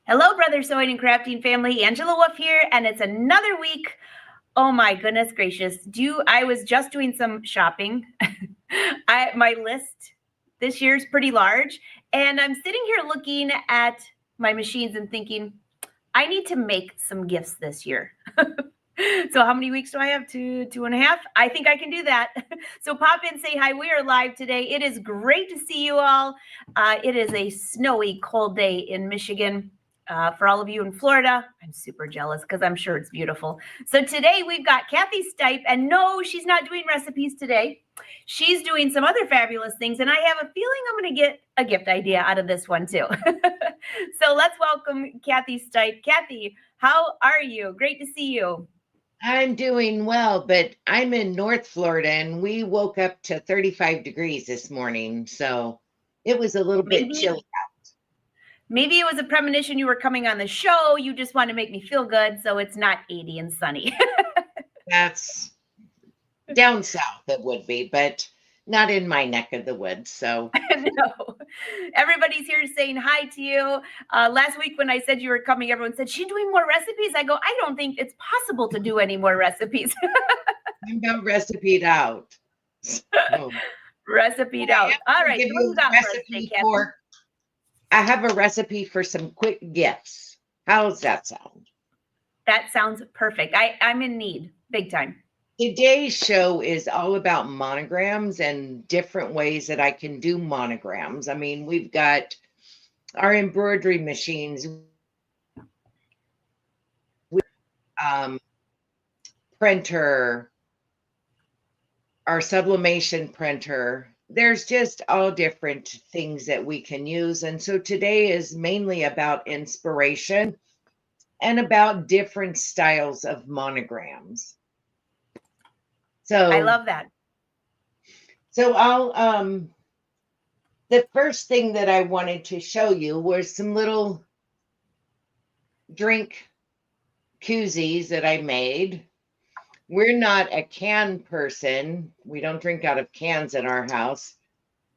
Hello, Brother Sewing and Crafting family. Angela Wolf here, and it's another week. Oh my goodness gracious. I was just doing some shopping. My list this year is pretty large, and I'm sitting here looking at my machines and thinking, I need to make some gifts this year. So how many weeks do I have? 2.5. I think I can do that. So pop in, say hi. We are live today. It is great to see you all. It is a snowy, cold day in Michigan. For all of you in Florida, I'm super jealous because I'm sure it's beautiful. So today we've got Kathy Stipe, and no, she's not doing recipes today. She's doing some other fabulous things, and I have a feeling I'm going to get a gift idea out of this one too. So let's welcome Kathy Stipe. Kathy, how are you? Great to see you. I'm doing well, but I'm in North Florida and we woke up to 35 degrees this morning. So it was a little bit chilly out. Maybe it was a premonition you were coming on the show. You just want to make me feel good, so it's not 80 and sunny. That's down south, it would be, but not in my neck of the woods. So no, everybody's here saying hi to you. Last week when I said you were coming, everyone said, she's doing more recipes. I go, I don't think it's possible to do any more recipes. I'm about recipe'd out. So, recipe'd out. All right. Give you a recipe I have a recipe for some quick gifts. How's that sound? That sounds perfect. I'm in need, big time. Today's show is all about monograms and different ways that I can do monograms. I mean, we've got our embroidery machines, printer, our sublimation printer. There's just all different things that we can use. And so today is mainly about inspiration and about different styles of monograms. So I love that. So the first thing that I wanted to show you was some little drink koozies that I made. We're not a can person. We don't drink out of cans in our house.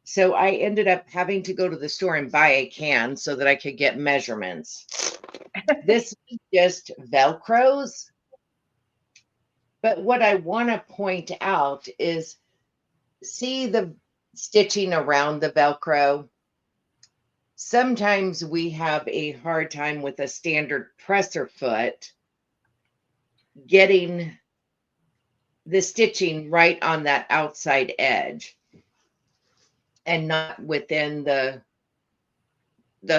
So I ended up having to go to the store and buy a can so that I could get measurements. This is just Velcros. But what I want to point out is, see the stitching around the Velcro? Sometimes we have a hard time with a standard presser foot getting the stitching right on that outside edge and not within the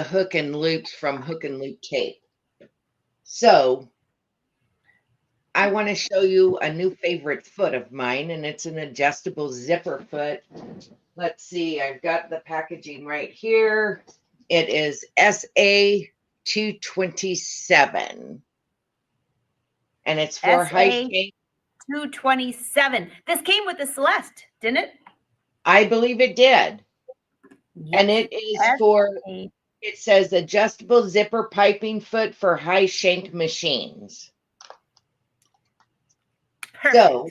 hook and loops from hook and loop tape. So I want to show you a new favorite foot of mine, and it's an adjustable zipper foot. Let's see, I've got the packaging right here. It is SA227. And it's for high shank. 227. This came with the Celeste, didn't it? I believe it did. Yes. And it is it says adjustable zipper piping foot for high shank machines. Perfect. So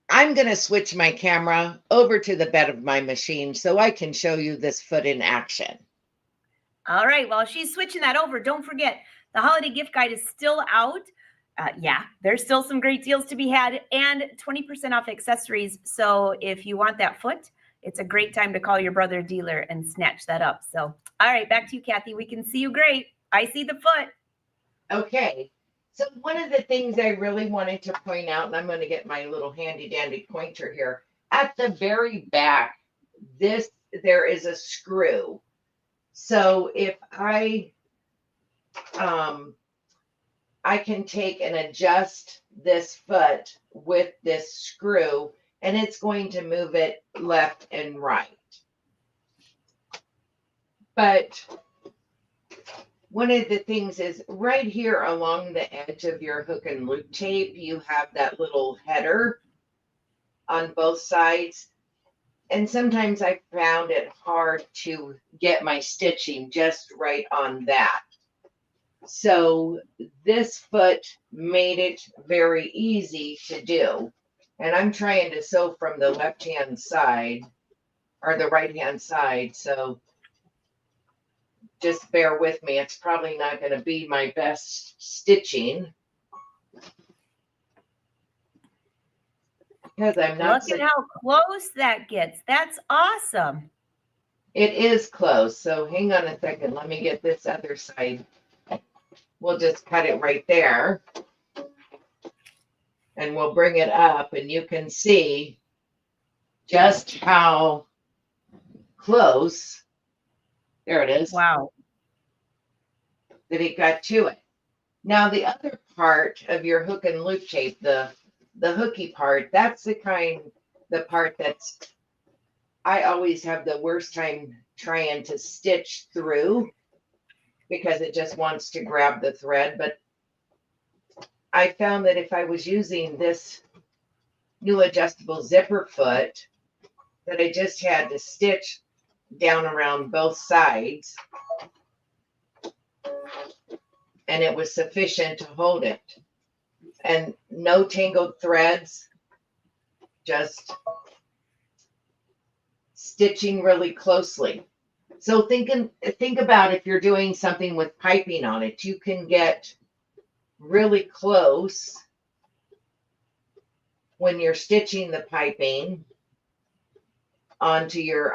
I'm going to switch my camera over to the bed of my machine so I can show you this foot in action. All right. Well, she's switching that over. Don't forget, the holiday gift guide is still out. Yeah, there's still some great deals to be had and 20% off accessories. So if you want that foot, it's a great time to call your brother dealer and snatch that up. So, all right, back to you, Kathy. We can see you great. I see the foot. Okay. So one of the things I really wanted to point out, and I'm going to get my little handy dandy pointer here, at the very back, there is a screw. So if I can take and adjust this foot with this screw, and it's going to move it left and right. But one of the things is right here along the edge of your hook and loop tape, you have that little header on both sides. And sometimes I found it hard to get my stitching just right on that. So this foot made it very easy to do. And I'm trying to sew from the left-hand side or the right-hand side. So just bear with me. It's probably not going to be my best stitching because I'm not. Look at how close that gets. That's awesome. It is close. So hang on a second. Let me get this other side. We'll just cut it right there. And we'll bring it up and you can see just how close, there it is, Wow. that it got to it. Now the other part of your hook and loop tape, the hooky part, that's the part that's, I always have the worst time trying to stitch through because it just wants to grab the thread. But I found that if I was using this new adjustable zipper foot, that I just had to stitch down around both sides and it was sufficient to hold it. And no tangled threads, just stitching really closely. So think about if you're doing something with piping on it, you can get really close when you're stitching the piping onto your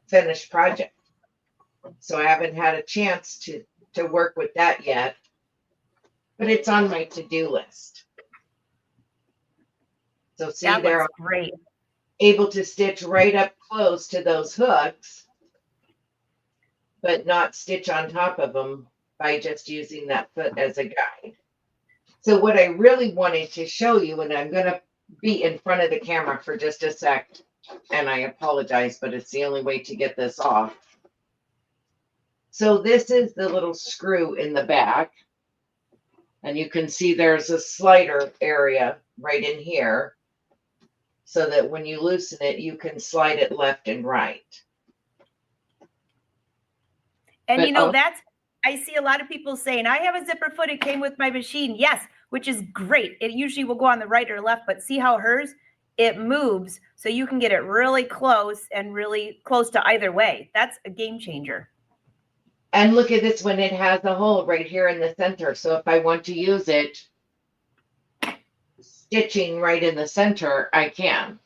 finished project. So I haven't had a chance to work with that yet, but it's on my to-do list. So see, That they're looks great. able to stitch right up close to those hooks, but not stitch on top of them by just using that foot as a guide. So what I really wanted to show you, and I'm going to be in front of the camera for just a sec, and I apologize, but it's the only way to get this off. So this is the little screw in the back, and you can see there's a slider area right in here so that when you loosen it, you can slide it left and right. And But, you know, that's, I see a lot of people saying, I have a zipper foot, it came with my machine. Yes, which is great. It usually will go on the right or left, but see how hers, it moves so you can get it really close and really close to either way. That's a game changer. And look at this one, it has a hole right here in the center. So if I want to use it stitching right in the center, I can.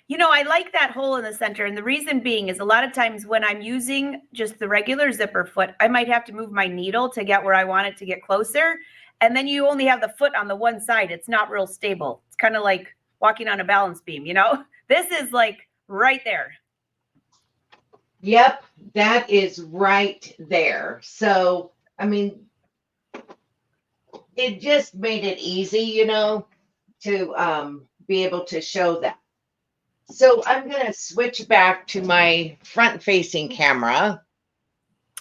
You know, I like that hole in the center. And the reason being is a lot of times when I'm using just the regular zipper foot, I might have to move my needle to get where I want it to get closer. And then you only have the foot on the one side. It's not real stable. It's kind of like walking on a balance beam, you know? This is like right there. Yep, that is right there. So, I mean, it just made it easy, you know, to be able to show that. So I'm going to switch back to my front-facing camera.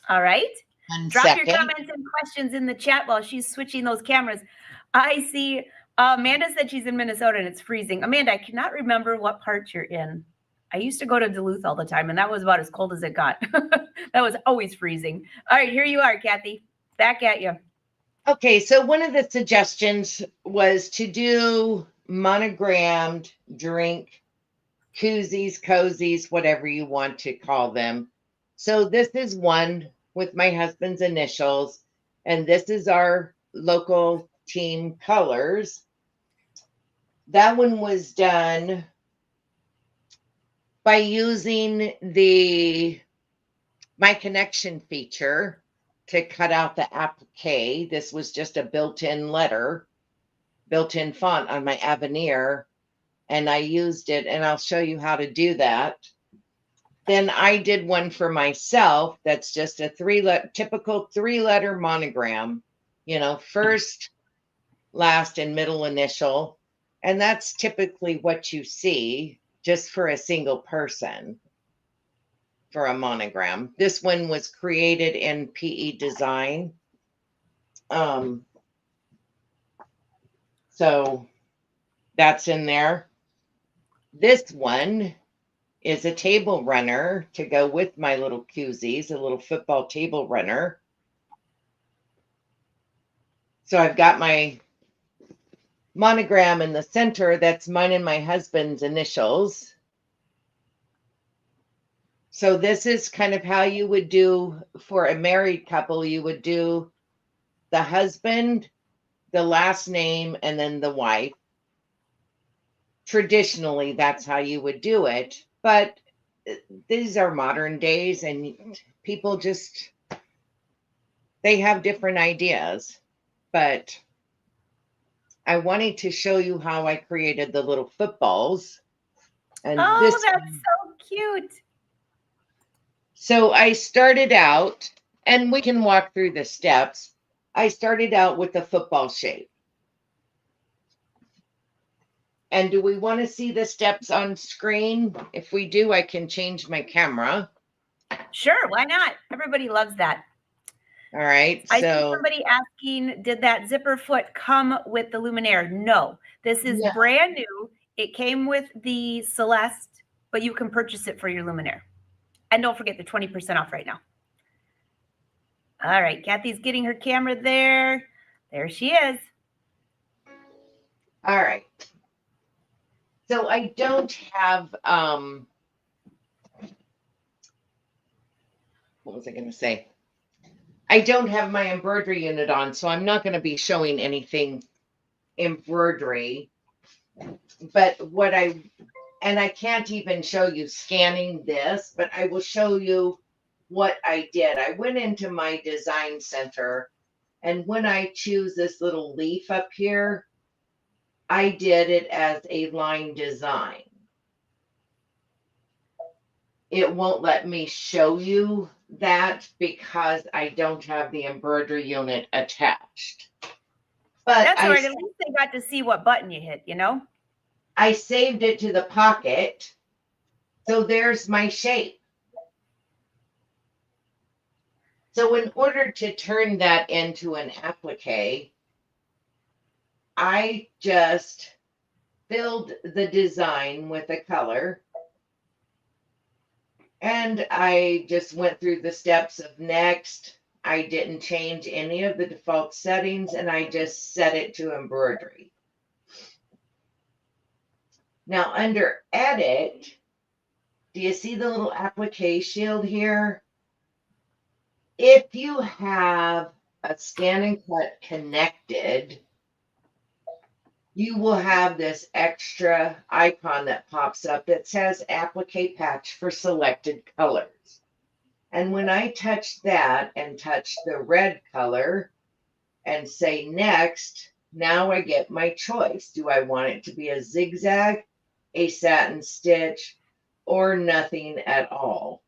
All right. Drop Second. your comments and questions in the chat while she's switching those cameras. I see Amanda said she's in Minnesota and it's freezing. Amanda, I cannot remember what part you're in. I used to go to Duluth all the time, and that was about as cold as it got. That was always freezing. All right, here you are, Kathy. Back at you. Okay, so one of the suggestions was to do monogrammed drink koozies, cozies, whatever you want to call them. So this is one with my husband's initials, and this is our local team colors. That one was done by using the My Connection feature to cut out the applique. This was just a built-in letter, built-in font on my Avenir, and I used it, and I'll show you how to do that. Then I did one for myself that's just a typical three-letter monogram, you know, first, last, and middle initial. And that's typically what you see just for a single person for a monogram. This one was created in PE design. So that's in there. This one is a table runner to go with my little koozies, a little football table runner. So I've got my monogram in the center. That's mine and my husband's initials. So this is kind of how you would do for a married couple. You would do the husband, the last name, and then the wife. Traditionally, that's how you would do it. But these are modern days, and people just, they have different ideas. But I wanted to show you how I created the little footballs. And Oh, that's so cute. So I started out, and we can walk through the steps. I started out with the football shape. And do we want to see the steps on screen? If we do, I can change my camera. Sure, why not? Everybody loves that. All right. I see somebody asking, did that zipper foot come with the Luminaire? No, this is brand new. It came with the Celeste, but you can purchase it for your Luminaire. And don't forget the 20% off right now. All right, Kathy's getting her camera there. There she is. All right. So I don't have, what was I going to say? I don't have my embroidery unit on, so I'm not going to be showing anything embroidery. But and I can't even show you scanning this, but I will show you what I did. I went into my design center, and when I choose this little leaf up here, I did it as a line design. It won't let me show you that because I don't have the embroidery unit attached. But that's all right. At least they got to see what button you hit, you know? I saved it to the pocket. So there's my shape. So in order to turn that into an applique, I just filled the design with a color. And I just went through the steps of next. I didn't change any of the default settings, and I just set it to embroidery. Now under edit, do you see the little applique shield here? If you have a scan and cut connected, you will have this extra icon that pops up that says applique patch for selected colors. And when I touch that and touch the red color and say next, now I get my choice. Do I want it to be a zigzag, a satin stitch, or nothing at all?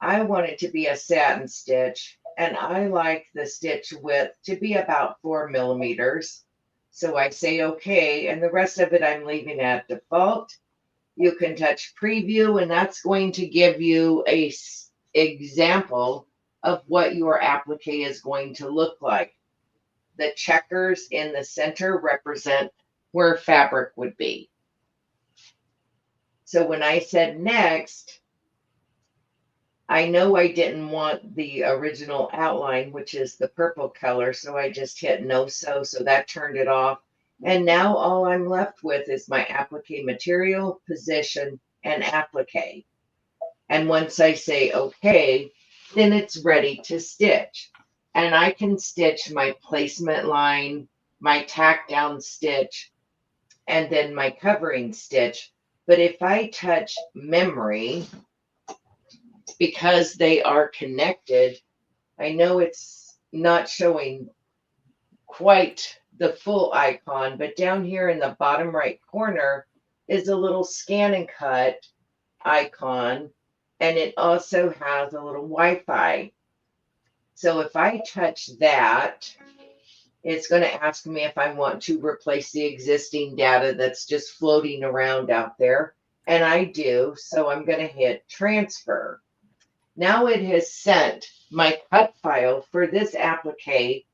I want it to be a satin stitch, and I like the stitch width to be about 4 millimeters. So I say okay, and the rest of it I'm leaving at default. You can touch preview, and that's going to give you a example of what your applique is going to look like. The checkers in the center represent where fabric would be. So when I said next, I know I didn't want the original outline, which is the purple color, so I just hit no sew, so that turned it off. And now all I'm left with is my applique material, position, and applique. And once I say okay, then it's ready to stitch. And I can stitch my placement line, my tack down stitch, and then my covering stitch. But if I touch memory, because they are connected, I know it's not showing quite the full icon, but down here in the bottom right corner is a little scan and cut icon, and it also has a little Wi-Fi. So if I touch that, it's going to ask me if I want to replace the existing data that's just floating around out there, and I do, so I'm going to hit transfer. Now it has sent my cut file for this applique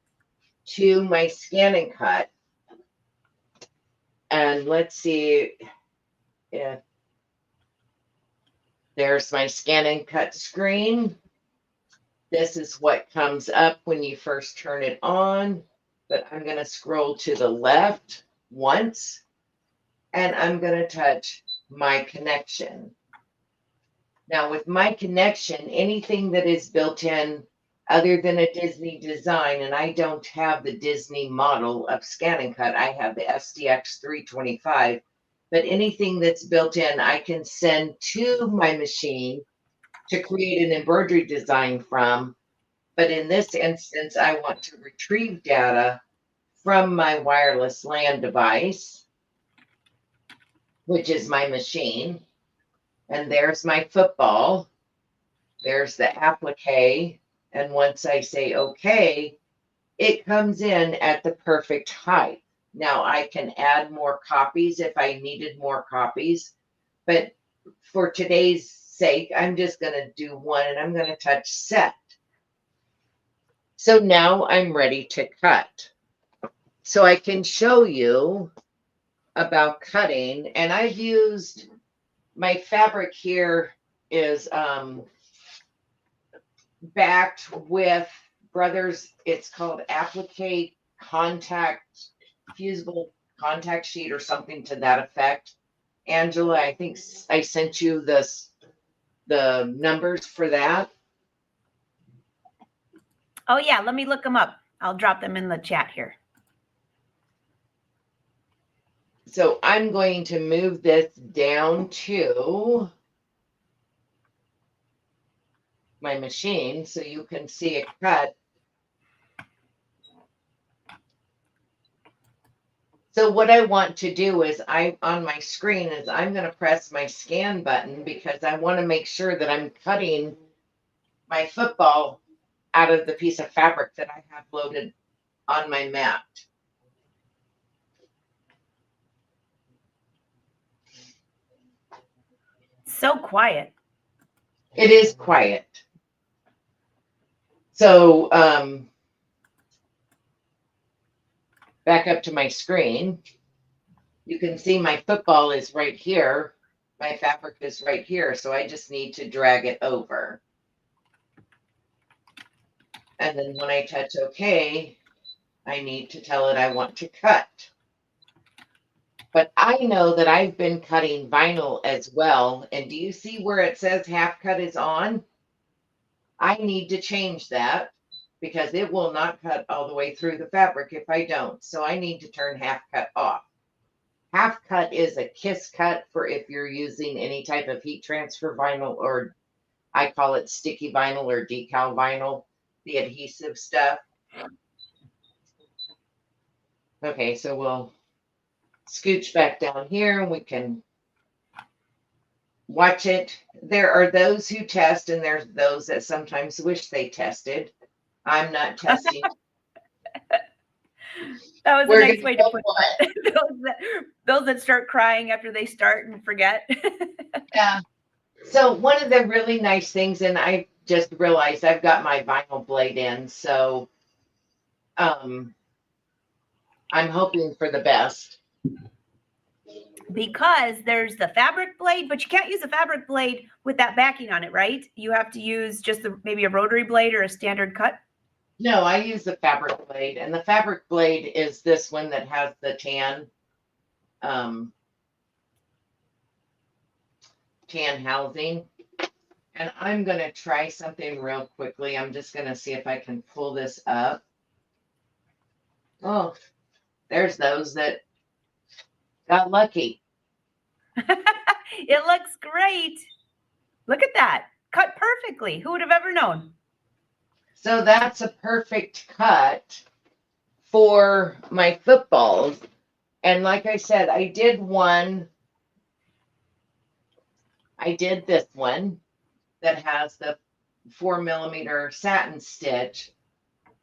to my scan and cut. And let's see if there's my scan and cut screen. This is what comes up when you first turn it on, but I'm going to scroll to the left once, and I'm going to touch my connection. Now with my connection, anything that is built in other than a Disney design, and I don't have the Disney model of Scan and Cut, I have the SDX 325, but anything that's built in, I can send to my machine to create an embroidery design from. But in this instance, I want to retrieve data from my wireless LAN device, which is my machine. And there's my football. There's the applique. And once I say okay, it comes in at the perfect height. Now I can add more copies if I needed more copies, but for today's sake, I'm just going to do one and I'm going to touch set. So now I'm ready to cut. So I can show you about cutting, and I've used my fabric here is backed with Brothers. It's called applique contact fusible contact sheet or something to that effect. Angela, I think I sent you the numbers for that. Oh yeah, let me look them up. I'll drop them in the chat here. So I'm going to move this down to my machine so you can see it cut. So what I want to do is on my screen is I'm going to press my scan button because I want to make sure that I'm cutting my football out of the piece of fabric that I have loaded on my mat. So quiet. It is quiet. So back up to my screen. You can see my football is right here. My fabric is right here. So I just need to drag it over. And then when I touch OK, I need to tell it I want to cut. But I know that I've been cutting vinyl as well. And do you see where it says half cut is on? I need to change that because it will not cut all the way through the fabric if I don't. So I need to turn half cut off. Half cut is a kiss cut for if you're using any type of heat transfer vinyl, or I call it sticky vinyl or decal vinyl, the adhesive stuff. Okay, so we'll scooch back down here and we can watch it. There are those who test and there's those that sometimes wish they tested. I'm not testing. That was We're a nice way to put it. those that start crying after they start and forget. Yeah. So one of the really nice things, and I just realized I've got my vinyl blade in, so I'm hoping for the best. Because there's the fabric blade, but you can't use a fabric blade with that backing on it, right? You have to use just maybe a rotary blade or a standard cut. No, I use the fabric blade, and the fabric blade is this one that has the tan housing. And I'm going to try something real quickly. I'm just going to see if I can pull this up. Oh, there's those that got lucky. It looks great. Look at that. Cut perfectly. Who would have ever known? So that's a perfect cut for my footballs. And like I said, I did this one that has the 4mm satin stitch,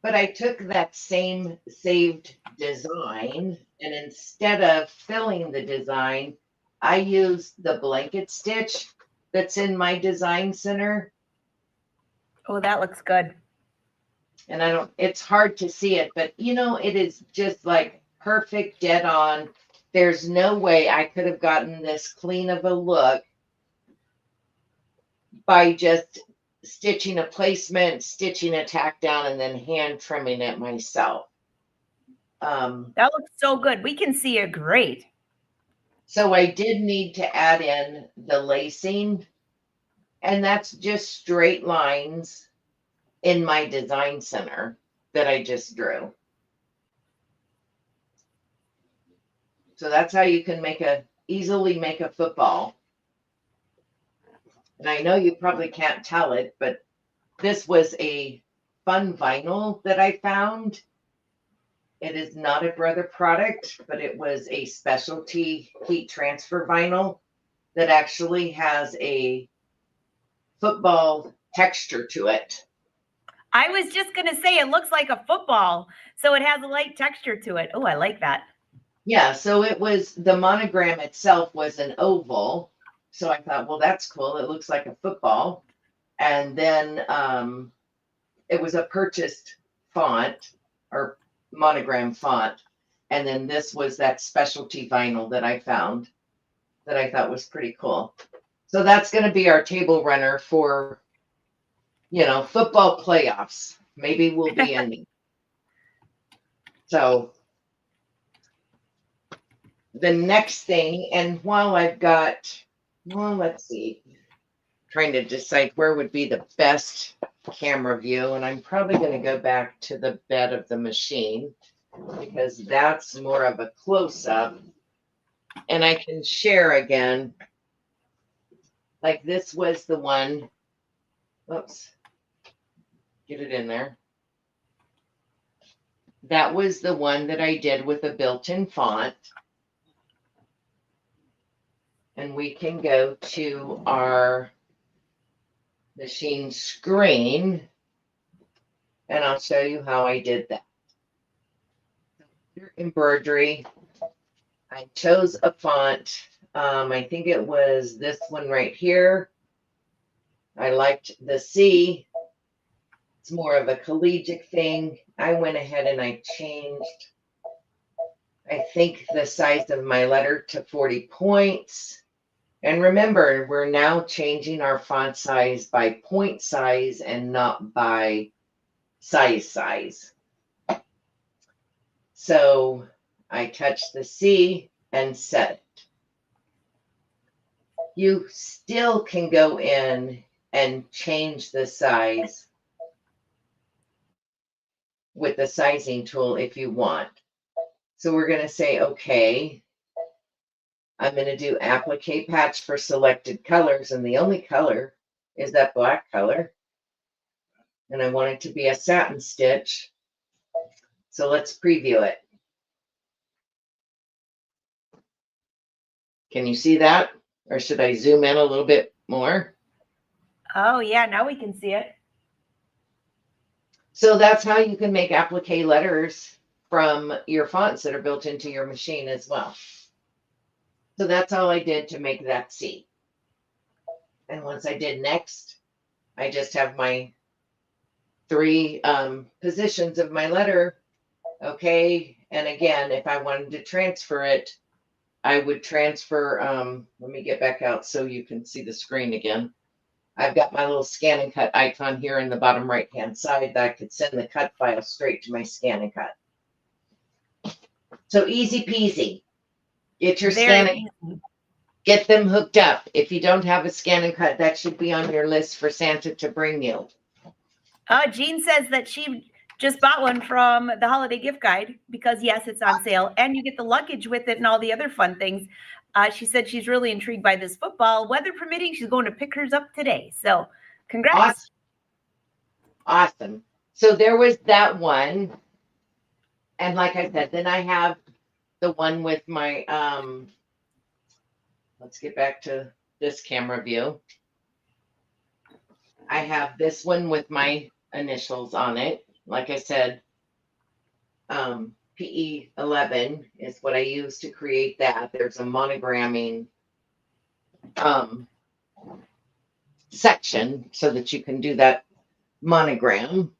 but I took that same saved design, and instead of filling the design, I used the blanket stitch that's in my design center. Oh, that looks good. And it's hard to see it, but you know, it is just like perfect, dead on. There's no way I could have gotten this clean of a look by just stitching a placement, stitching a tack down, and then hand trimming it myself. That looks so good. We can see it great. So I did need to add in the lacing. And that's just straight lines in my design center that I just drew. So that's how you can easily make a football. And I know you probably can't tell it, but this was a fun vinyl that I found. It is not a Brother product, but it was a specialty heat transfer vinyl that actually has a football texture to it. I was just going to say it looks like a football, so it has a light texture to it. Oh, I like that. Yeah, so it was the monogram itself was an oval. So I thought, well, that's cool. It looks like a football. And then it was a purchased font or monogram font. And then this was that specialty vinyl that I found that I thought was pretty cool. So that's going to be our table runner for, football playoffs. Maybe we'll be in. So the next thing, and while I've got, well, let's see, trying to decide where would be the best camera view, and I'm probably going to go back to the bed of the machine because that's more of a close-up, and I can share again. Like this was the one, oops, get it in there. That was the one that I did with a built-in font. And we can go to our machine screen and I'll show you how I did that. Embroidery. I chose a font. I think it was this one right here. I liked the C. It's more of a collegiate thing. I went ahead and I changed, I think, the size of my letter to 40 points. And remember, we're now changing our font size by point size and not by size. So I touched the C and set it. You still can go in and change the size with the sizing tool if you want. So we're going to say, okay, I'm going to do applique patch for selected colors. And the only color is that black color. And I want it to be a satin stitch. So let's preview it. Can you see that? Or should I zoom in a little bit more? Oh, yeah, now we can see it. So that's how you can make applique letters from your fonts that are built into your machine as well. So that's all I did to make that C. And once I did next, I just have my 3 positions of my letter. Okay. And again, if I wanted to transfer it, I would transfer, let me get back out so you can see the screen again. I've got my little scan and cut icon here in the bottom right-hand side that I could send the cut file straight to my scan and cut. So easy peasy. Get your scan and get them hooked up. If you don't have a scan and cut, that should be on your list for Santa to bring you. Jean says that she just bought one from the holiday gift guide because, yes, it's on sale and you get the luggage with it and all the other fun things. She said she's really intrigued by this football. Weather permitting, she's going to pick hers up today. So congrats. Awesome. So there was that one. And like I said, then I have the one with my, let's get back to this camera view. I have this one with my initials on it. Like I said, PE 11 is what I use to create that. There's a monogramming section so that you can do that monogram.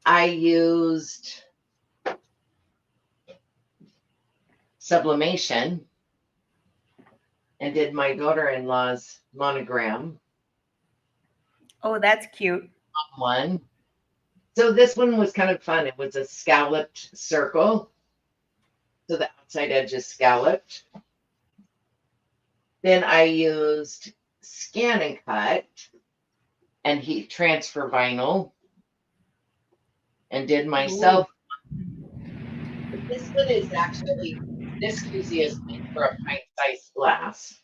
I used sublimation and did my daughter-in-law's monogram. Oh, that's cute. One. So this one was kind of fun. It was a scalloped circle. So the outside edge is scalloped. Then I used Scan and Cut and heat transfer vinyl and did myself. But this one is actually, this koozie is made for a pint-sized glass.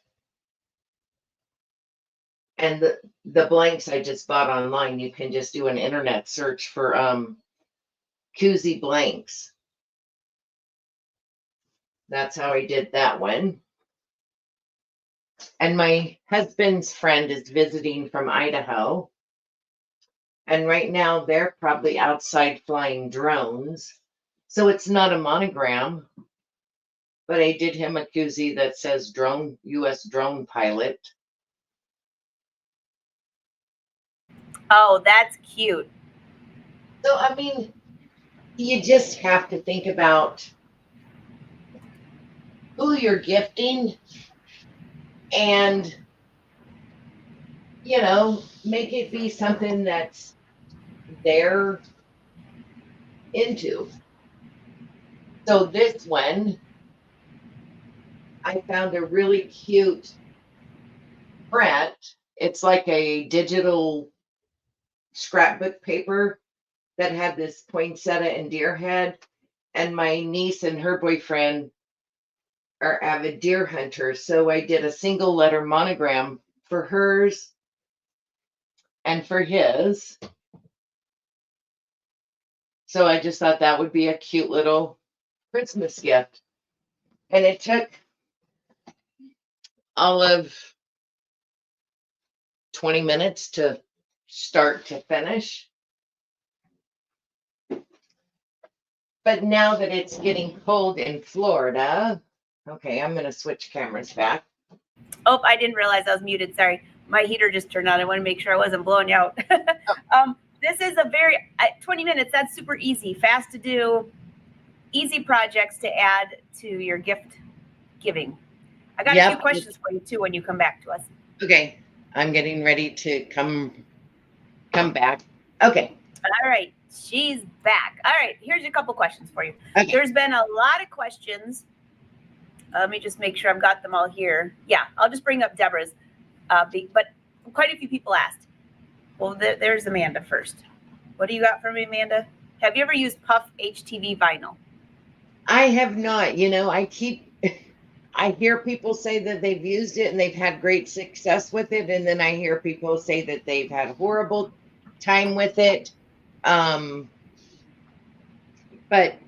And the blanks I just bought online, you can just do an internet search for koozie blanks. That's how I did that one. And my husband's friend is visiting from Idaho. And right now they're probably outside flying drones. So it's not a monogram, but I did him a koozie that says drone, US drone pilot. Oh, that's cute. So, I mean, you just have to think about who you're gifting and, you know, make it be something that's they're into. So this one, I found a really cute print. It's like a digital scrapbook paper that had this poinsettia and deer head. And my niece and her boyfriend are avid deer hunters. So I did a single letter monogram for hers and for his. So I just thought that would be a cute little Christmas gift. And it took all of 20 minutes to start to finish. But now that it's getting cold in Florida, okay, I'm going to switch cameras back. Oh, I didn't realize I was muted. Sorry. My heater just turned on. I want to make sure I wasn't blowing you out. This is a very 20 minutes. That's super easy, fast to do, easy projects to add to your gift giving. I got a few questions for you too when you come back to us. Okay, I'm getting ready to come back. Okay. All right, she's back. All right, here's a couple questions for you. Okay. There's been a lot of questions. Let me just make sure I've got them all here. Yeah, I'll just bring up Deborah's. But quite a few people asked. Well, there's Amanda first. What do you got for me, Amanda? Have you ever used Puff HTV vinyl? I have not. You know, I hear people say that they've used it and they've had great success with it. And then I hear people say that they've had a horrible time with it. But I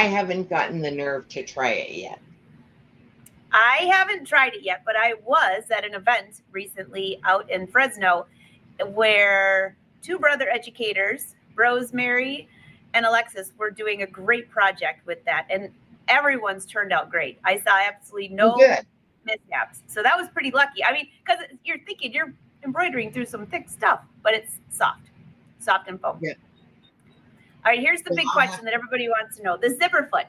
haven't gotten the nerve to try it yet. I haven't tried it yet, but I was at an event recently out in Fresno where two brother educators, Rosemary and Alexis, were doing a great project with that. And everyone's turned out great. I saw absolutely no mishaps. So that was pretty lucky. I mean, because you're thinking you're embroidering through some thick stuff, but it's soft and foam. Yeah. All right, here's the big question that everybody wants to know. The zipper foot.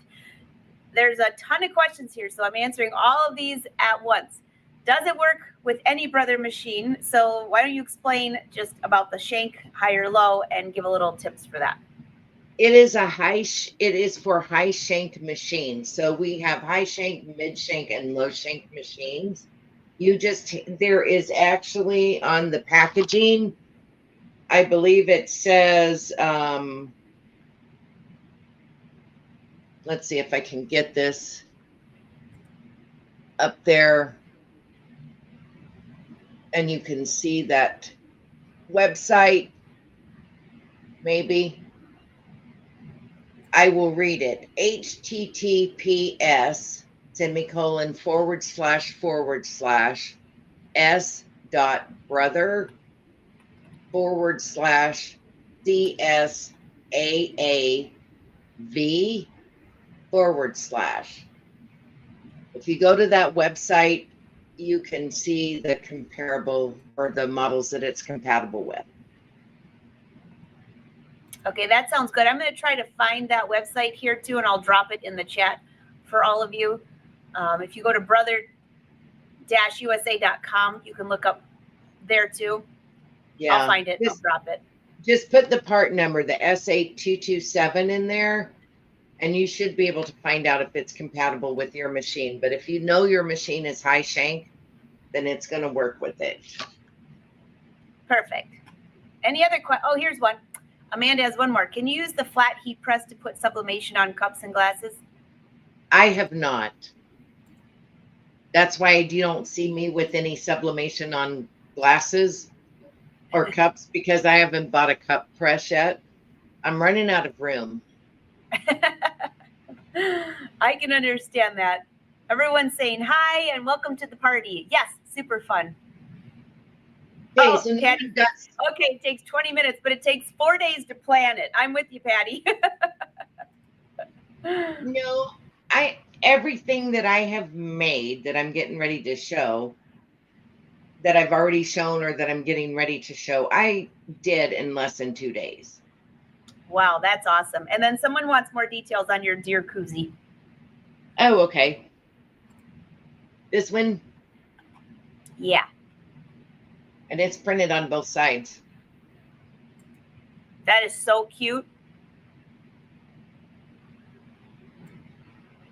There's a ton of questions here, so I'm answering all of these at once. Does it work with any brother machine? So why don't you explain just about the shank, high or low, and give a little tips for that? It is it is for high shank machines. So we have high shank, mid shank, and low shank machines. There is actually on the packaging, I believe it says, let's see if I can get this up there. And you can see that website, maybe. I will read it. https://s.brother/CSAAV/. If you go to that website, you can see the comparable or the models that it's compatible with. Okay, that sounds good. I'm going to try to find that website here too, and I'll drop it in the chat for all of you. If you go to brother-usa.com, you can look up there too. Yeah, I'll find it. I'll drop it. Just put the part number, the S8227 in there, and you should be able to find out if it's compatible with your machine. But if you know your machine is high shank, then it's going to work with it. Perfect. Any other questions? Oh, here's one. Amanda has one more. Can you use the flat heat press to put sublimation on cups and glasses? I have not. That's why you don't see me with any sublimation on glasses or cups, because I haven't bought a cup press yet. I'm running out of room. I can understand that. Everyone's saying hi and welcome to the party. Yes, super fun. Okay, Oh, so Patty says, okay, it takes 20 minutes, but it takes 4 days to plan it. I'm with you, Patty. No, everything that I have made that I'm getting ready to show, that I've already shown or that I'm getting ready to show, I did in less than 2 days. Wow, that's awesome. And then someone wants more details on your deer koozie. Oh, okay. This one? Yeah. And it's printed on both sides. That is so cute.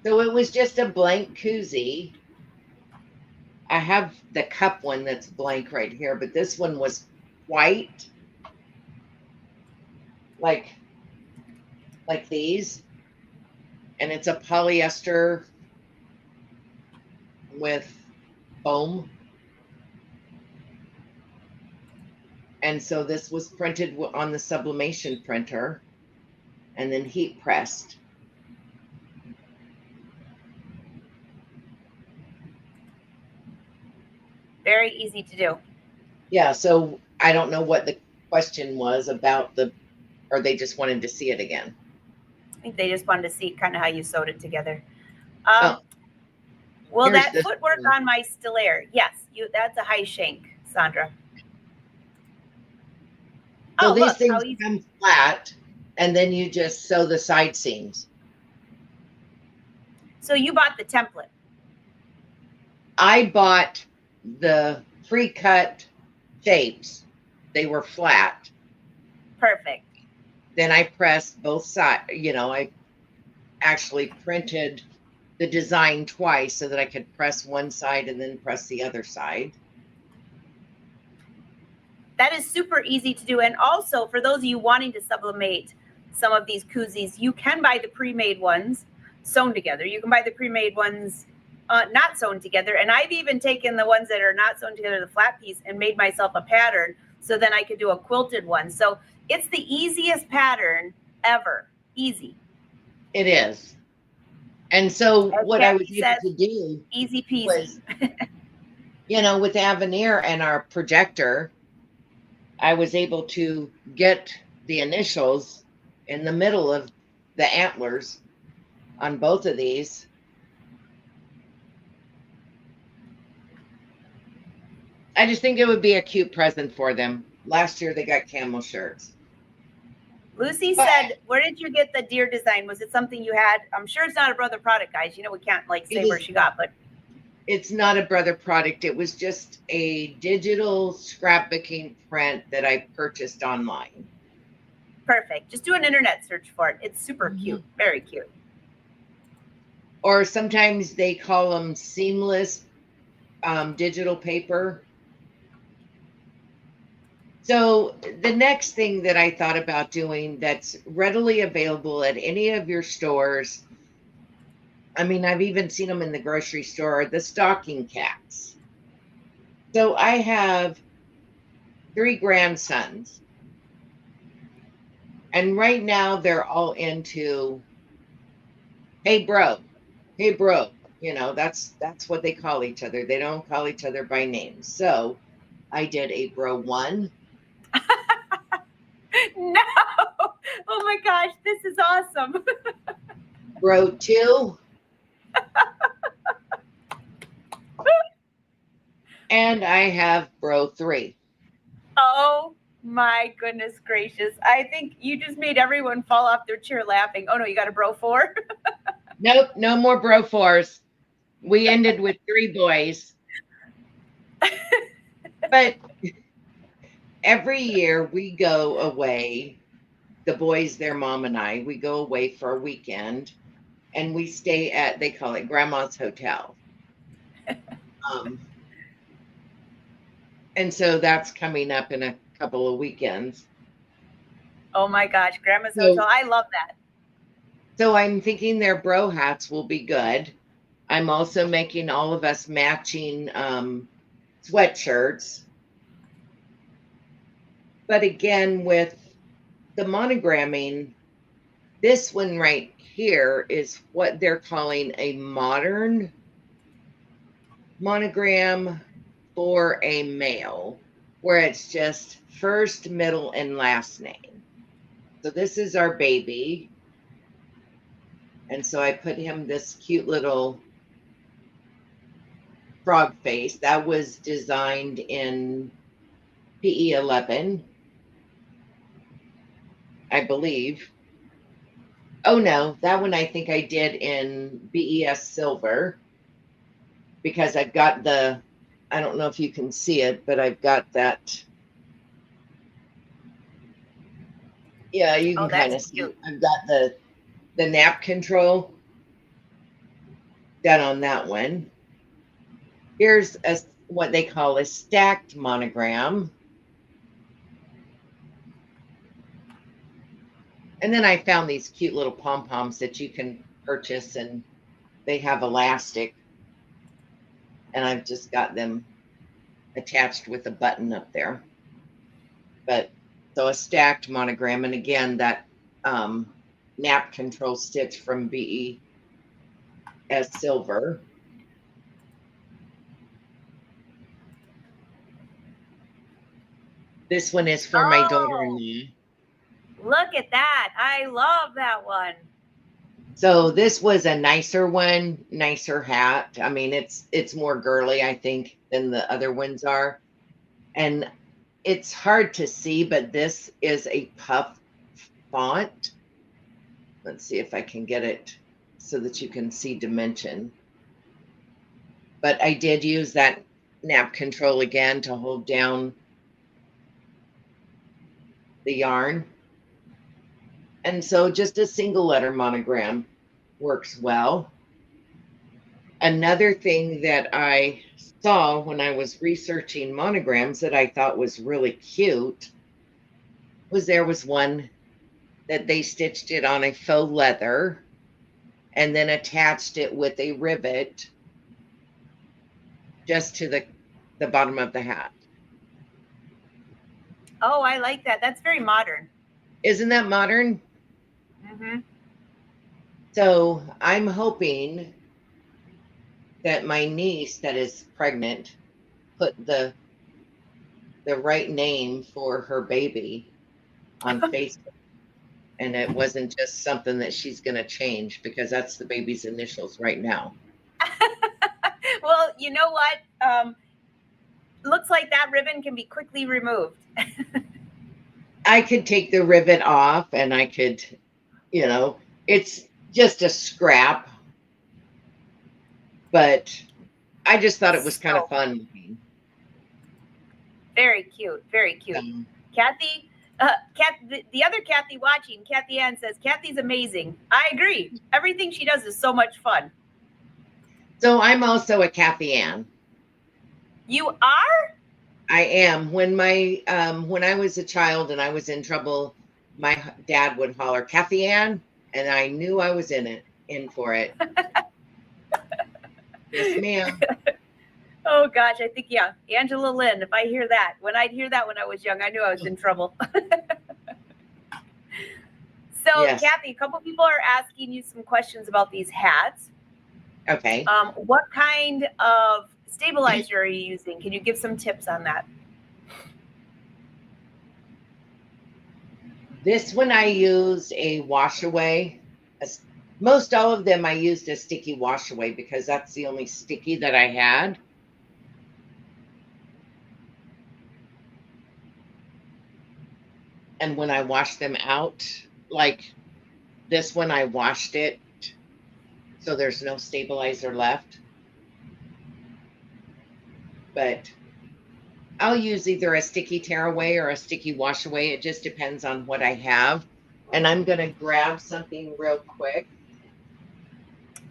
So it was just a blank koozie. I have the cup one that's blank right here, but this one was white. Like these. And it's a polyester with foam. And so this was printed on the sublimation printer and then heat pressed. Very easy to do. Yeah, so I don't know what the question was about or they just wanted to see it again. I think they just wanted to see kind of how you sewed it together. Well, that footwork on my Stilaire, yes, that's a high shank, Sandra. So these things come flat, and then you just sew the side seams. So you bought the template? I bought the pre-cut shapes. They were flat. Perfect. Then I pressed both sides. You know, I actually printed the design twice so that I could press one side and then press the other side. That is super easy to do. And also, for those of you wanting to sublimate some of these koozies, you can buy the pre-made ones sewn together. You can buy the pre-made ones not sewn together. And I've even taken the ones that are not sewn together, the flat piece, and made myself a pattern so then I could do a quilted one. So it's the easiest pattern ever. Easy. It is. And so what I was able to do easy peasy was, you know, with Avenir and our projector, I was able to get the initials in the middle of the antlers on both of these. I just think it would be a cute present for them. Last year they got camel shirts. Lucy said, where did you get the deer design? Was it something you had? I'm sure it's not a brother product, guys. You know, we can't like say where she got, but it's not a brother product. It was just a digital scrapbooking print that I purchased online. Perfect. Just do an internet search for it. It's super cute. Very cute. Or sometimes they call them seamless digital paper. So the next thing that I thought about doing that's readily available at any of your stores, I mean, I've even seen them in the grocery store, the stocking caps. So I have 3 grandsons. And right now they're all into, hey, bro. Hey, bro. You know, that's what they call each other. They don't call each other by name. So I did a bro 1. No. Oh my gosh, this is awesome. Bro 2. And I have bro 3. Oh my goodness gracious. I think you just made everyone fall off their chair laughing. Oh no, you got a bro 4? Nope, no more bro 4s. We ended with 3 boys. But every year we go away, the boys, their mom and I, we go away for a weekend and we stay at, they call it Grandma's Hotel. And so that's coming up in a couple of weekends. Oh my gosh, Grandma's So, Hotel. I love that. so I'm thinking their bro hats will be good. I'm also making all of us matching sweatshirts. But again, with the monogramming, this one right here is what they're calling a modern monogram for a male, where it's just first, middle, and last name. So this is our baby. And so I put him this cute little frog face that was designed in PE 11, I believe. Oh no, that one I think I did in BES silver, because I've got the, I don't know if you can see it, but I've got that. Yeah, you Oh, can kind of that's see. cute. I've got the nap control done on that one. Here's what they call a stacked monogram. And then I found these cute little pom-poms that you can purchase, and they have elastic. And I've just got them attached with a button up there. But so a stacked monogram, and again, that nap control stitch from BES silver. This one is for my daughter-in-law. Look at that. I love that one. So this was a nicer one, nicer hat. I mean, it's more girly, I think, than the other ones are. And it's hard to see, but this is a puff font. Let's see if I can get it so that you can see dimension. But I did use that nap control again to hold down the yarn. And so just a single letter monogram works well. Another thing that I saw when I was researching monograms that I thought was really cute was there was one that they stitched it on a faux leather and then attached it with a rivet just to the bottom of the hat. Oh, I like that. That's very modern. Isn't that modern? Mm-hmm. So I'm hoping that my niece that is pregnant put the right name for her baby on Facebook. And it wasn't just something that she's going to change, because that's the baby's initials right now. Well, you know what? Looks like that ribbon can be quickly removed. I could take the rivet off and I could, it's just a scrap. But I just thought it was kind of fun. Very cute. Very cute. Kathy, the other Kathy watching, Kathy Ann says, Kathy's amazing. I agree. Everything she does is so much fun. So I'm also a Kathy Ann. You are? I am. When I was a child and I was in trouble, my dad would holler, Kathy Ann, and I knew I was in for it. Yes, ma'am. Oh gosh, I think, yeah, Angela Lynn, if I hear that, when I'd hear that when I was young, I knew I was in trouble. So yes. Kathy, a couple people are asking you some questions about these hats. Okay. What kind of stabilizer are you using? Can you give some tips on that? This one I used a wash away. Most all of them I used a sticky wash away because that's the only sticky that I had. And when I washed them out, like this one, I washed it so there's no stabilizer left. But I'll use either a sticky tear away or a sticky wash away. It just depends on what I have. And I'm going to grab something real quick.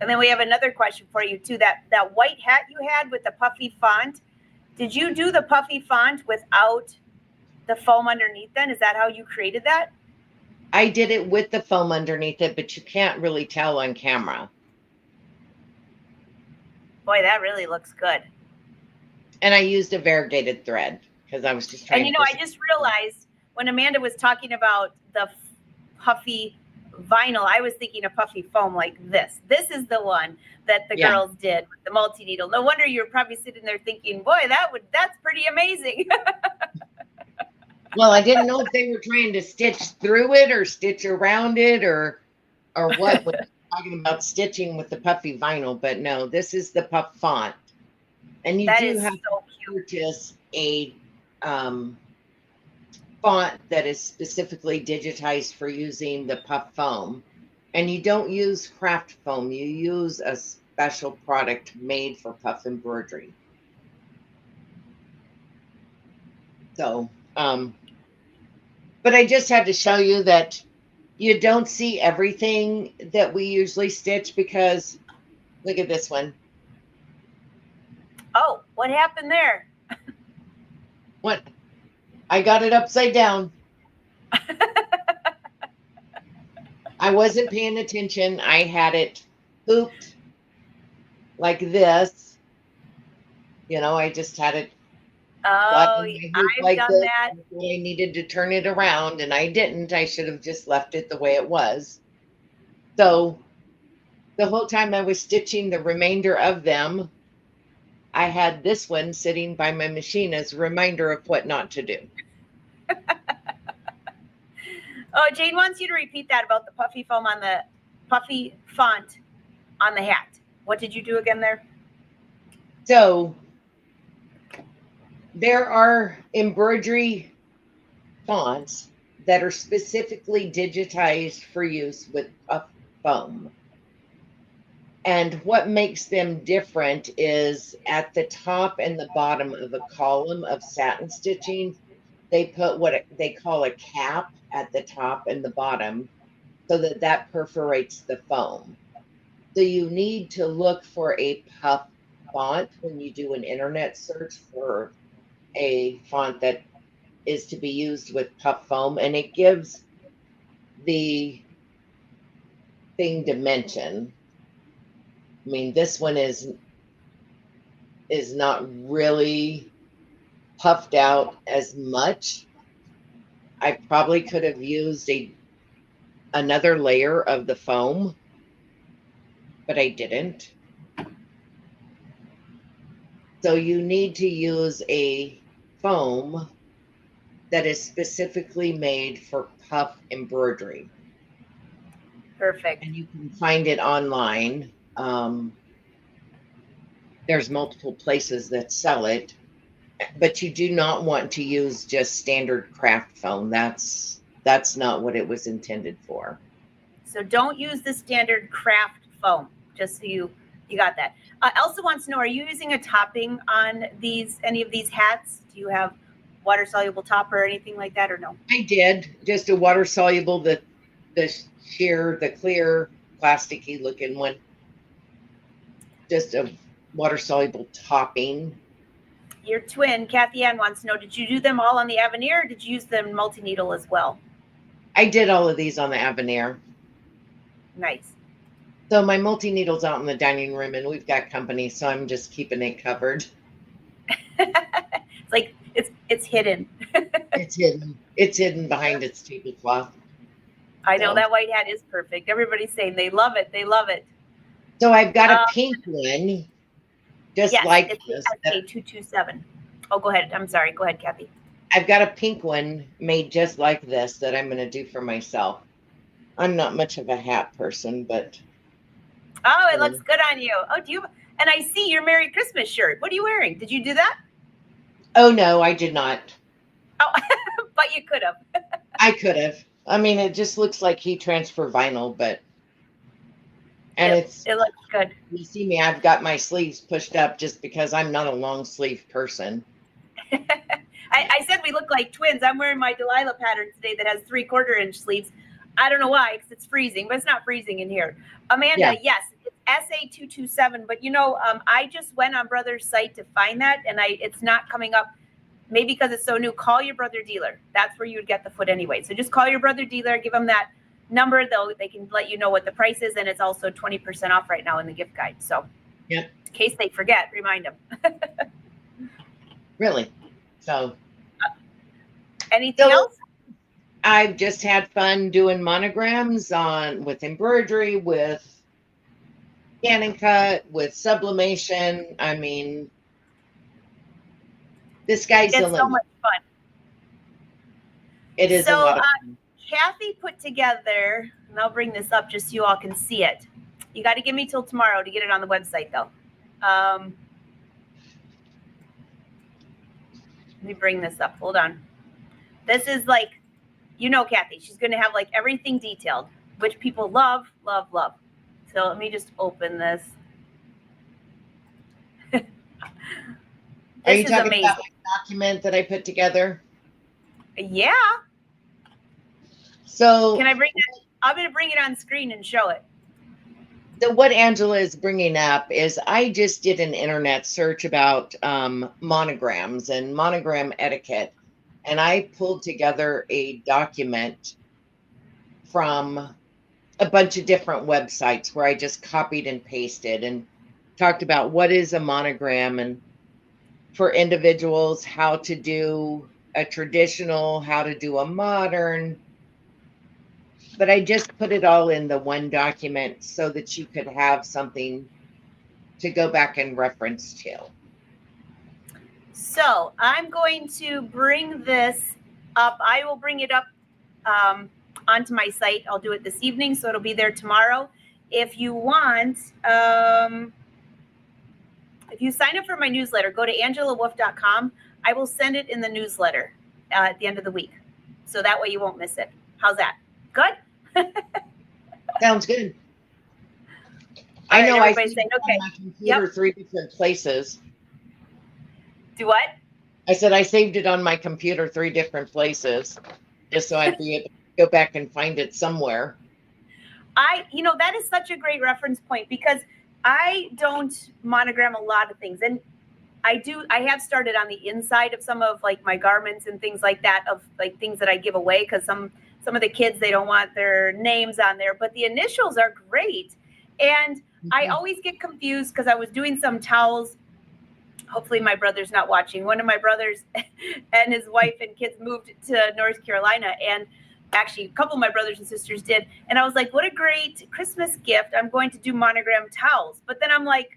And then we have another question for you too. That white hat you had with the puffy font, Did you do the puffy font without the foam underneath then? Is that how you created that? I did it with the foam underneath it, but you can't really tell on camera. Boy, that really looks good. And I used a variegated thread because I was just trying. And you know, I just realized when Amanda was talking about the puffy vinyl, I was thinking of puffy foam like this. This is the one that the girls did with the multi-needle. No wonder you're probably sitting there thinking, boy, that's pretty amazing. Well, I didn't know if they were trying to stitch through it or stitch around it or what when talking about stitching with the puffy vinyl, but no, this is the puff font. And you that do is have so to purchase a font that is specifically digitized for using the puff foam. And you don't use craft foam, you use a special product made for puff embroidery. So, but I just had to show you that you don't see everything that we usually stitch because look at this one. Oh, what happened there? What? I got it upside down. I wasn't paying attention. I had it hooped like this. You know, I just had it. Oh, I've done that. I needed to turn it around and I didn't. I should have just left it the way it was. So the whole time I was stitching the remainder of them, I had this one sitting by my machine as a reminder of what not to do. Oh, Jane wants you to repeat that about the puffy foam on the puffy font on the hat. What did you do again there? So there are embroidery fonts that are specifically digitized for use with puff foam. And what makes them different is at the top and the bottom of a column of satin stitching, they put what they call a cap at the top and the bottom so that perforates the foam. So you need to look for a puff font when you do an internet search for a font that is to be used with puff foam, and it gives the thing dimension. I mean, this one is not really puffed out as much. I probably could have used another layer of the foam, but I didn't. So you need to use a foam that is specifically made for puff embroidery. Perfect. And you can find it online. There's multiple places that sell it, but you do not want to use just standard craft foam. That's not what it was intended for. So don't use the standard craft foam, just so you got that. Elsa wants to know, are you using a topping on any of these hats? Do you have water soluble top or anything like that, or no? I did, just a water soluble, the sheer, the clear plasticky looking one. Just a water soluble topping. Your twin, Kathy Ann, wants to know, did you do them all on the Avenir or did you use them multi-needle as well? I did all of these on the Avenir. Nice. So my multi-needle's out in the dining room and we've got company, so I'm just keeping it covered. It's like it's hidden. It's hidden behind its tablecloth. I know that white hat is perfect. Everybody's saying they love it. They love it. So I've got a pink one, just like this. It's 227. Oh, go ahead. I'm sorry. Go ahead, Kathy. I've got a pink one made just like this that I'm going to do for myself. I'm not much of a hat person, but. Oh, it looks good on you. Oh, do you? And I see your Merry Christmas shirt. What are you wearing? Did you do that? Oh, no, I did not. Oh, but you could have. I could have. I mean, it just looks like heat transfer vinyl, but. And it looks good. You see me, I've got my sleeves pushed up just because I'm not a long sleeve person. I said we look like twins. I'm wearing my Delilah pattern today that has 3/4 inch sleeves. I don't know why, because it's freezing, but it's not freezing in here. Amanda, yes, it's SA227, but I just went on Brother's site to find that, and it's not coming up. Maybe because it's so new. Call your Brother dealer. That's where you would get the foot anyway. So just call your Brother dealer, give them that number. They can let you know what the price is, and it's also 20% off right now in the gift guide. So yeah, in case they forget, remind them. Really? So anything else? I've just had fun doing monograms with embroidery, with scan and cut, with sublimation. I mean, this guy's the It's so limit. much fun. It is a lot of fun. Kathy put together, and I'll bring this up just so you all can see it. You got to give me till tomorrow to get it on the website, though. Let me bring this up. Hold on. This is like, Kathy, she's going to have like everything detailed, which people love, love, love. So let me just open this. Are you talking amazing. about my document that I put together? Yeah. So can I bring it? I'm going to bring it on screen and show it. So what Angela is bringing up is I just did an internet search about monograms and monogram etiquette, and I pulled together a document from a bunch of different websites where I just copied and pasted and talked about what is a monogram, and for individuals, how to do a traditional, how to do a modern. But I just put it all in the one document so that you could have something to go back and reference to. So I'm going to bring this up. I will bring it up onto my site. I'll do it this evening, so it'll be there tomorrow. If you want, if you sign up for my newsletter, go to angelawolf.com. I will send it in the newsletter at the end of the week. So that way you won't miss it. How's that? Good? Sounds good. I know I saved saying, it on my computer 3 different places. Do what? I said I saved it on my computer 3 different places just so I'd be able to go back and find it somewhere. That is such a great reference point because I don't monogram a lot of things. And I have started on the inside of some of like my garments and things like that, of like things that I give away, because some of the kids, they don't want their names on there, but the initials are great. And I always get confused because I was doing some towels. Hopefully my brother's not watching. One of my brothers and his wife and kids moved to North Carolina, and actually a couple of my brothers and sisters did. And I was like, what a great Christmas gift. I'm going to do monogram towels. But then I'm like,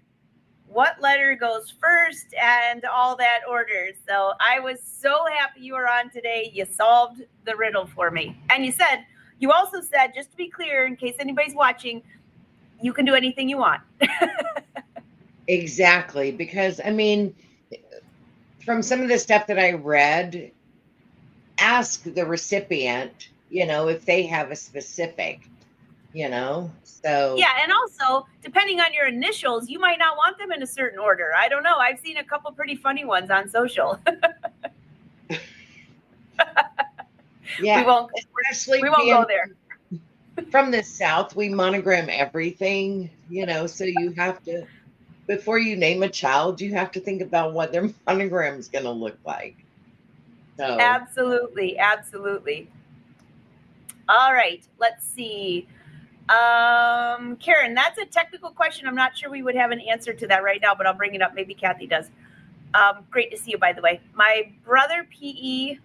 what letter goes first and all that order. So I was so happy you were on today. You solved the riddle for me. And you also said, just to be clear, in case anybody's watching, you can do anything you want. Exactly. Because, I mean, from some of the stuff that I read, ask the recipient, if they have a specific, so. Yeah. And also, depending on your initials, you might not want them in a certain order. I don't know. I've seen a couple pretty funny ones on social. Yeah. We won't go there. From the South, we monogram everything, so you have to, before you name a child, you have to think about what their monogram is going to look like. So. Absolutely. Absolutely. All right. Let's see. Karen, that's a technical question. I'm not sure we would have an answer to that right now, but I'll bring it up. Maybe Kathy does. Great to see you, by the way. My brother, PE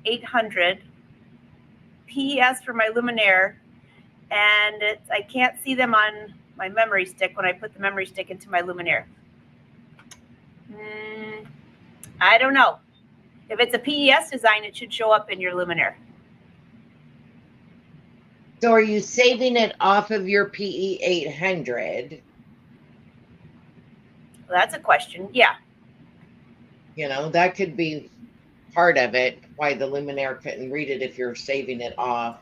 800, PES for my luminaire, and I can't see them on my memory stick when I put the memory stick into my luminaire. I don't know. If it's a PES design, it should show up in your luminaire. So are you saving it off of your PE 800? Well, that's a question. Yeah. That could be part of it, why the luminaire couldn't read it if you're saving it off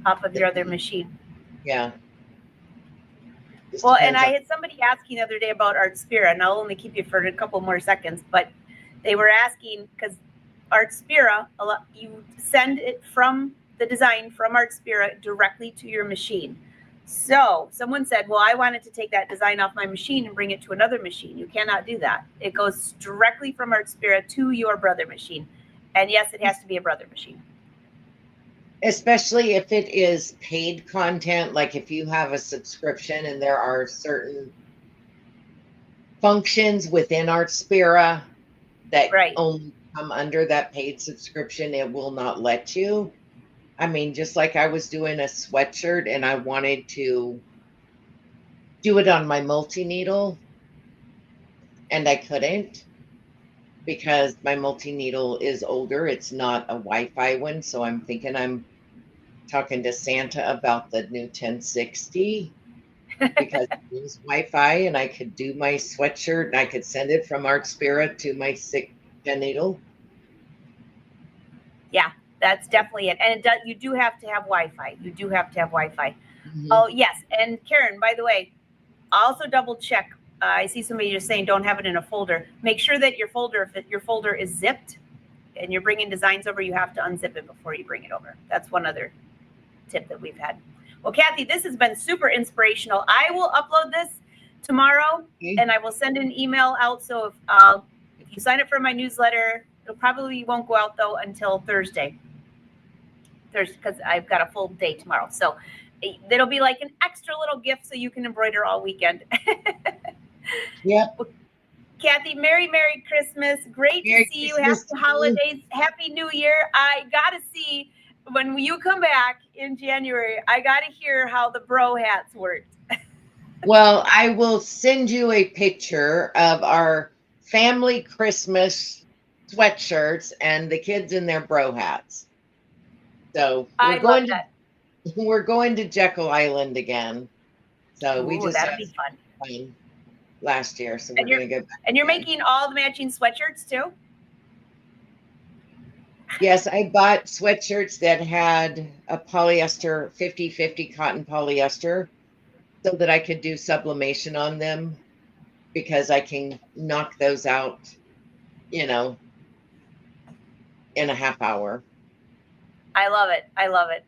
of your other machine. Yeah. Well, and I had somebody asking the other day about Artspira, and I'll only keep you for a couple more seconds, but they were asking because Artspira, you send it from the design from Art Spirit directly to your machine. So someone said, well, I wanted to take that design off my machine and bring it to another machine. You cannot do that. It goes directly from Art Spirit to your Brother machine. And yes, it has to be a Brother machine. Especially if it is paid content, like if you have a subscription and there are certain functions within Art Spirit that only come under that paid subscription, it will not let you. I mean, just like I was doing a sweatshirt and I wanted to do it on my multi-needle and I couldn't because my multi-needle is older. It's not a Wi-Fi one. So I'm thinking I'm talking to Santa about the new 1060 because it was Wi-Fi and I could do my sweatshirt and I could send it from Art Spirit to my 6th-gen needle. Yeah. That's definitely it. And you do have to have Wi-Fi. You do have to have Wi-Fi. Mm-hmm. Oh, yes. And Karen, by the way, also double check. I see somebody just saying don't have it in a folder. Make sure that your folder, if your folder is zipped and you're bringing designs over, you have to unzip it before you bring it over. That's one other tip that we've had. Well, Kathy, this has been super inspirational. I will upload this tomorrow and I will send an email out. So if you sign up for my newsletter, it probably won't go out though until Thursday. Because I've got a full day tomorrow. So it'll be like an extra little gift so you can embroider all weekend. Yep. Well, Kathy, Merry Christmas. Great to see you. Happy holidays. Happy New Year. I got to see when you come back in January, I got to hear how the bro hats worked. Well, I will send you a picture of our family Christmas sweatshirts and the kids in their bro hats. So we're going to Jekyll Island again. So we just that'll be fun. Last year, so we're going to go back. And you're making all the matching sweatshirts too? Yes, I bought sweatshirts that had a polyester 50-50 cotton polyester so that I could do sublimation on them because I can knock those out, in a half hour. I love it. I love it.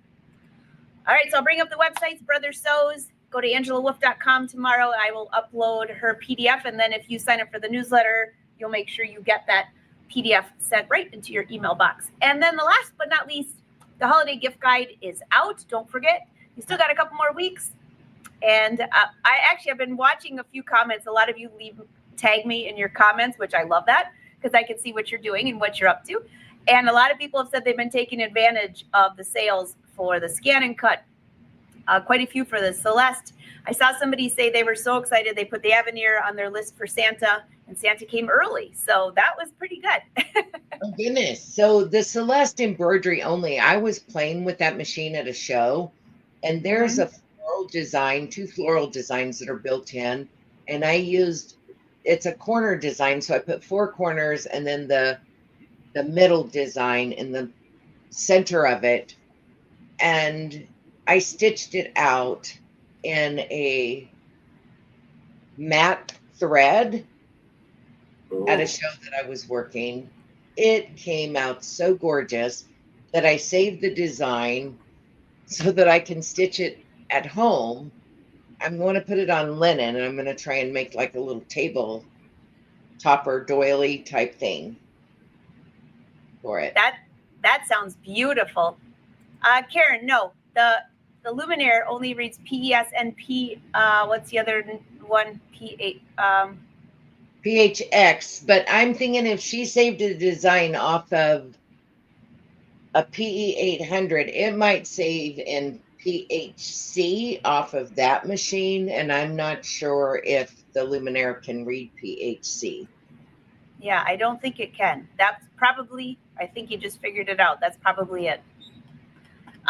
All right, so I'll bring up the websites, Brother Sews. Go to angelawolf.com tomorrow. I will upload her PDF, and then if you sign up for the newsletter, you'll make sure you get that PDF sent right into your email box. And then the last but not least, the holiday gift guide is out. Don't forget, you still got a couple more weeks. And I actually have been watching a few comments. A lot of you tag me in your comments, which I love that because I can see what you're doing and what you're up to. And a lot of people have said they've been taking advantage of the sales for the scan and cut. Quite a few for the Celeste. I saw somebody say they were so excited they put the Avenir on their list for Santa, and Santa came early. So that was pretty good. Oh, goodness. So the Celeste embroidery only, I was playing with that machine at a show, and there's a floral design, 2 floral designs that are built in, and it's a corner design. So I put 4 corners and then the middle design in the center of it. And I stitched it out in a matte thread at a show that I was working. It came out so gorgeous that I saved the design so that I can stitch it at home. I'm going to put it on linen and I'm going to try and make like a little table topper doily type thing for it. That sounds beautiful. Karen, no, the Luminaire only reads PES and P. What's the other one? P8. PHX. But I'm thinking if she saved a design off of a PE800, it might save in PHC off of that machine, and I'm not sure if the Luminaire can read PHC. Yeah, I don't think it can. That's probably, I think you just figured it out. That's probably it.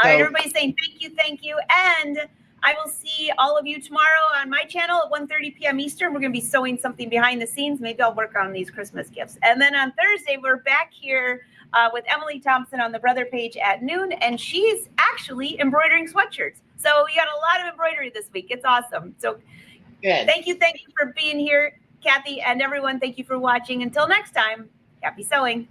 All right, everybody's saying thank you. And I will see all of you tomorrow on my channel at 1:30 p.m. Eastern. We're going to be sewing something behind the scenes. Maybe I'll work on these Christmas gifts. And then on Thursday, we're back here with Emily Thompson on the Brother page at noon. And she's actually embroidering sweatshirts. So we got a lot of embroidery this week. It's awesome. So good. Thank you for being here, Kathy, and everyone. Thank you for watching. Until next time, happy sewing.